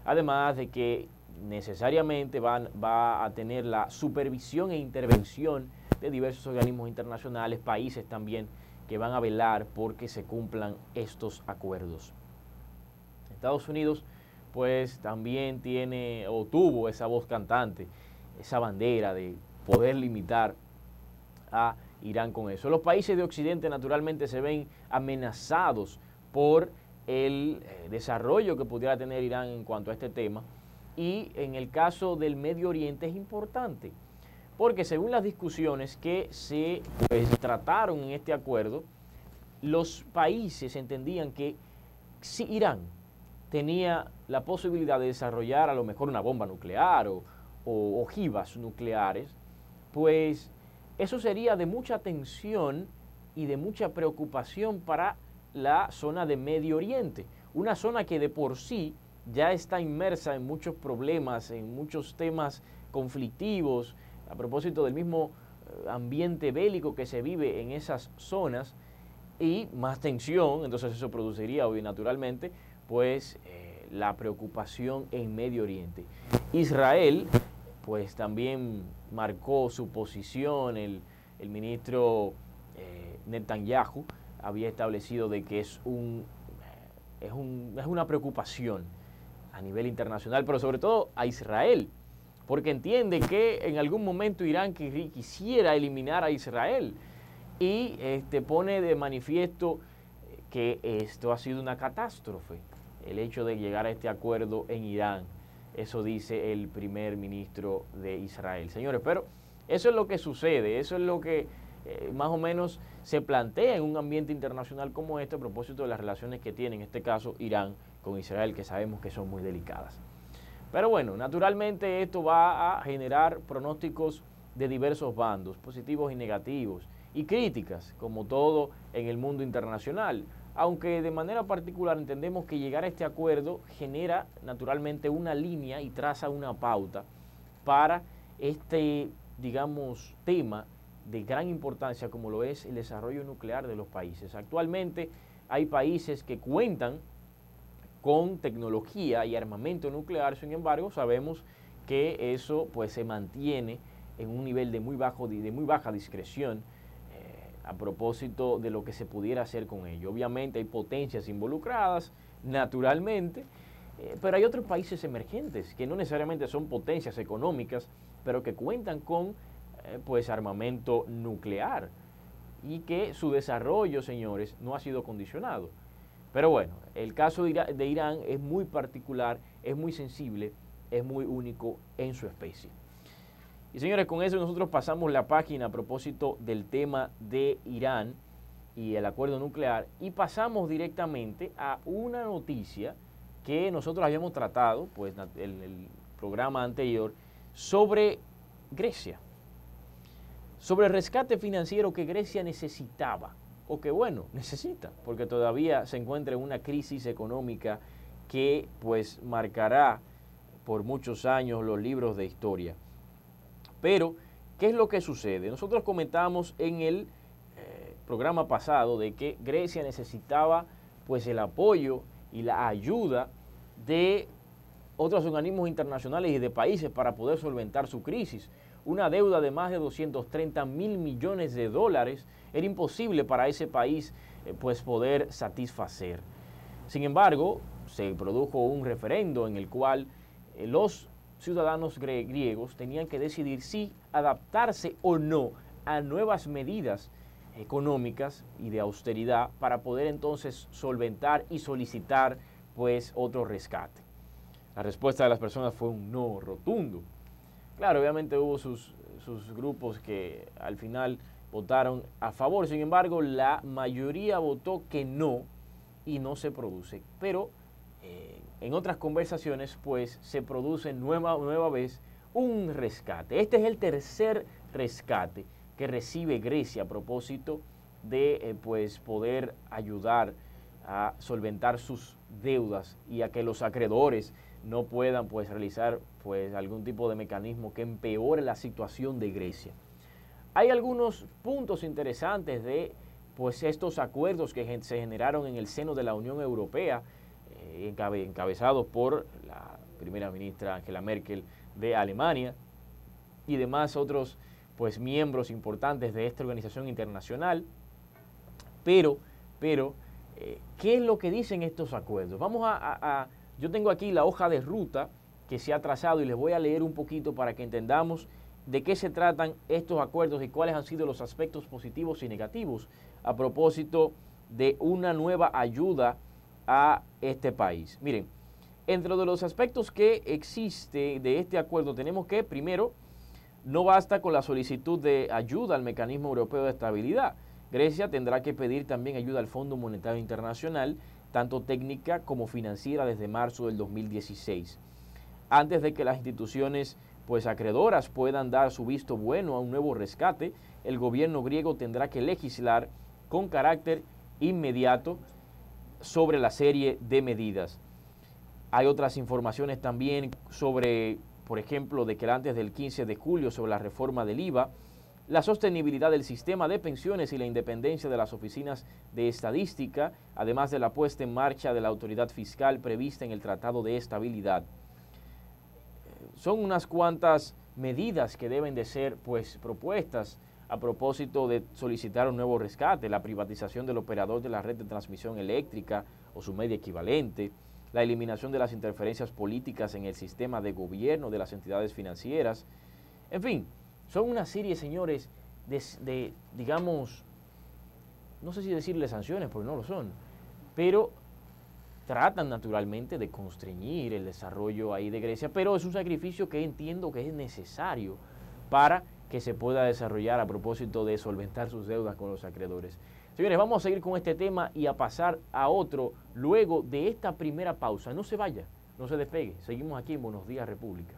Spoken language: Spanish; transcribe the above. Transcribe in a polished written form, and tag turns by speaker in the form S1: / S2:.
S1: además de que necesariamente va a tener la supervisión e intervención de diversos organismos internacionales, países también que van a velar porque se cumplan estos acuerdos. Estados Unidos pues también tiene o tuvo esa voz cantante, esa bandera de poder limitar a Irán con eso. Los países de Occidente naturalmente se ven amenazados por el desarrollo que pudiera tener Irán en cuanto a este tema, y en el caso del Medio Oriente es importante porque según las discusiones que se trataron en este acuerdo, los países entendían que si Irán tenía la posibilidad de desarrollar a lo mejor una bomba nuclear o ojivas nucleares, pues eso sería de mucha tensión y de mucha preocupación para la zona de Medio Oriente, una zona que de por sí ya está inmersa en muchos problemas, en muchos temas conflictivos, a propósito del mismo ambiente bélico que se vive en esas zonas, y más tensión, entonces eso produciría hoy naturalmente pues la preocupación en Medio Oriente. Israel pues también marcó su posición, el ministro Netanyahu había establecido de que es una preocupación a nivel internacional, pero sobre todo a Israel, porque entiende que en algún momento Irán quisiera eliminar a Israel, y pone de manifiesto que esto ha sido una catástrofe, el hecho de llegar a este acuerdo en Irán. Eso dice el primer ministro de Israel. Señores, pero eso es lo que sucede, eso es lo que más o menos se plantea en un ambiente internacional como este a propósito de las relaciones que tiene, en este caso, Irán con Israel, que sabemos que son muy delicadas. Pero bueno, naturalmente esto va a generar pronósticos de diversos bandos, positivos y negativos, y críticas, como todo en el mundo internacional, aunque de manera particular entendemos que llegar a este acuerdo genera naturalmente una línea y traza una pauta para este, digamos, tema de gran importancia como lo es el desarrollo nuclear de los países. Actualmente hay países que cuentan con tecnología y armamento nuclear, sin embargo sabemos que eso pues se mantiene en un nivel de muy baja discreción a propósito de lo que se pudiera hacer con ello. Obviamente hay potencias involucradas, naturalmente, pero hay otros países emergentes que no necesariamente son potencias económicas, pero que cuentan con pues armamento nuclear, y que su desarrollo, señores, no ha sido condicionado. Pero bueno, el caso de Irán es muy particular, es muy sensible, es muy único en su especie. Y señores, con eso nosotros pasamos la página a propósito del tema de Irán y el acuerdo nuclear, y pasamos directamente a una noticia que nosotros habíamos tratado pues en el programa anterior sobre Grecia, sobre el rescate financiero que Grecia necesitaba, o que bueno, necesita, porque todavía se encuentra en una crisis económica que pues marcará por muchos años los libros de historia. Pero, ¿qué es lo que sucede? Nosotros comentamos en el programa pasado de que Grecia necesitaba pues el apoyo y la ayuda de otros organismos internacionales y de países para poder solventar su crisis. Una deuda de más de 230.000 millones de dólares era imposible para ese país pues poder satisfacer. Sin embargo, se produjo un referendo en el cual los ciudadanos griegos tenían que decidir si adaptarse o no a nuevas medidas económicas y de austeridad para poder entonces solventar y solicitar pues otro rescate. La respuesta de las personas fue un no rotundo. Claro, obviamente hubo sus grupos que al final votaron a favor, sin embargo la mayoría votó que no, y no se produce. Pero en otras conversaciones pues se produce nueva vez un rescate. Este es el tercer rescate que recibe Grecia a propósito de pues poder ayudar a solventar sus deudas y a que los acreedores no puedan pues realizar pues algún tipo de mecanismo que empeore la situación de Grecia. Hay algunos puntos interesantes de pues estos acuerdos que se generaron en el seno de la Unión Europea, encabezados por primera ministra Angela Merkel de Alemania y demás otros pues miembros importantes de esta organización internacional. Pero, ¿qué es lo que dicen estos acuerdos? Yo tengo aquí la hoja de ruta que se ha trazado y les voy a leer un poquito para que entendamos de qué se tratan estos acuerdos y cuáles han sido los aspectos positivos y negativos a propósito de una nueva ayuda a este país. Miren, entre de los aspectos que existe de este acuerdo tenemos que, primero, no basta con la solicitud de ayuda al Mecanismo Europeo de Estabilidad. Grecia tendrá que pedir también ayuda al Fondo Monetario Internacional, tanto técnica como financiera, desde marzo del 2016. Antes de que las instituciones pues acreedoras puedan dar su visto bueno a un nuevo rescate, el gobierno griego tendrá que legislar con carácter inmediato sobre la serie de medidas. Hay otras informaciones también sobre, por ejemplo, de que antes del 15 de julio sobre la reforma del IVA, la sostenibilidad del sistema de pensiones y la independencia de las oficinas de estadística, además de la puesta en marcha de la autoridad fiscal prevista en el Tratado de Estabilidad. Son unas cuantas medidas que deben de ser pues propuestas a propósito de solicitar un nuevo rescate, la privatización del operador de la red de transmisión eléctrica o su medio equivalente, la eliminación de las interferencias políticas en el sistema de gobierno de las entidades financieras. En fin, son una serie, señores, digamos, no sé si decirle sanciones, porque no lo son, pero tratan naturalmente de constreñir el desarrollo ahí de Grecia, pero es un sacrificio que entiendo que es necesario para que se pueda desarrollar a propósito de solventar sus deudas con los acreedores. Señores, vamos a seguir con este tema y a pasar a otro luego de esta primera pausa. No se vaya, no se despegue. Seguimos aquí en Buenos Días República.